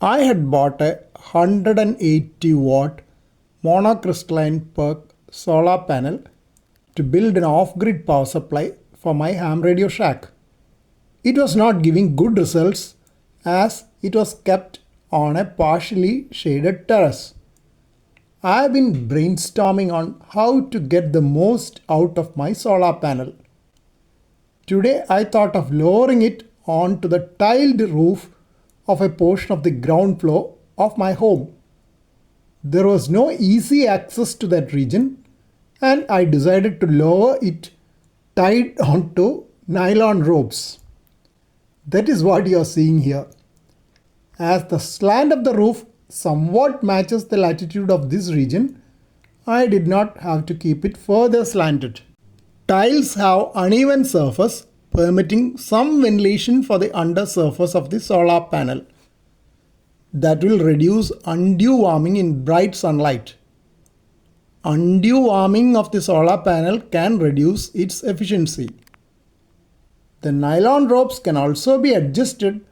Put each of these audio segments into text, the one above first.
I had bought a 180-watt monocrystalline PERC solar panel to build an off-grid power supply for my ham radio shack. It was not giving good results as it was kept on a partially shaded terrace. I have been brainstorming on how to get the most out of my solar panel. Today I thought of lowering it onto the tiled roof of a portion of the ground floor of my home. There was no easy access to that region, and I decided to lower it tied onto nylon ropes. That is what you are seeing here. As the slant of the roof somewhat matches the latitude of this region, I did not have to keep it further slanted. Tiles have uneven surface, permitting some ventilation for the undersurface of the solar panel. That will reduce undue warming in bright sunlight. Undue warming of the solar panel can reduce its efficiency. The nylon ropes can also be adjusted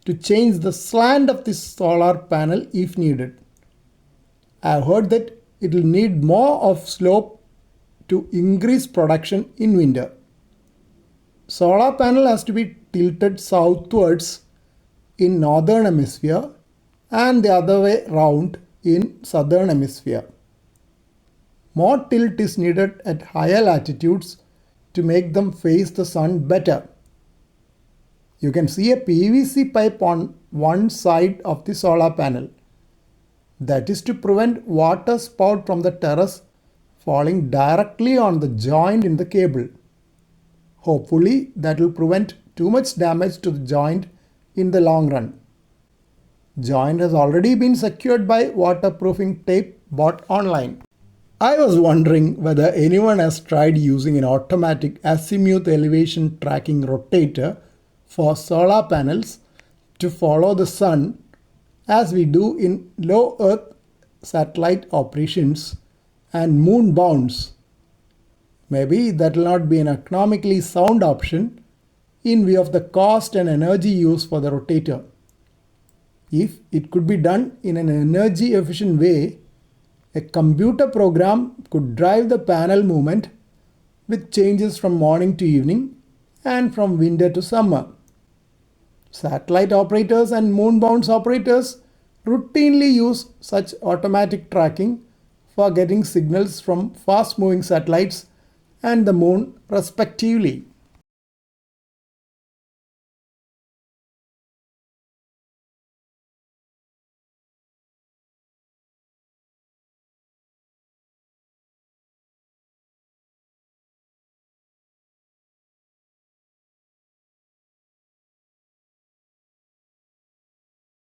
to change the slant of the solar panel if needed. I have heard that it will need more of slope to increase production in winter. Solar panel has to be tilted southwards in northern hemisphere and the other way round in southern hemisphere. More tilt is needed at higher latitudes to make them face the sun better. You can see a PVC pipe on one side of the solar panel. That is to prevent water spout from the terrace falling directly on the joint in the cable. Hopefully that will prevent too much damage to the joint in the long run. Joint has already been secured by waterproofing tape bought online. I was wondering whether anyone has tried using an automatic azimuth elevation tracking rotator for solar panels to follow the sun as we do in low Earth satellite operations and moon bounds. Maybe that will not be an economically sound option in view of the cost and energy used for the rotator. If it could be done in an energy efficient way, a computer program could drive the panel movement with changes from morning to evening and from winter to summer. Satellite operators and moon-bound operators routinely use such automatic tracking for getting signals from fast-moving satellites and the moon respectively.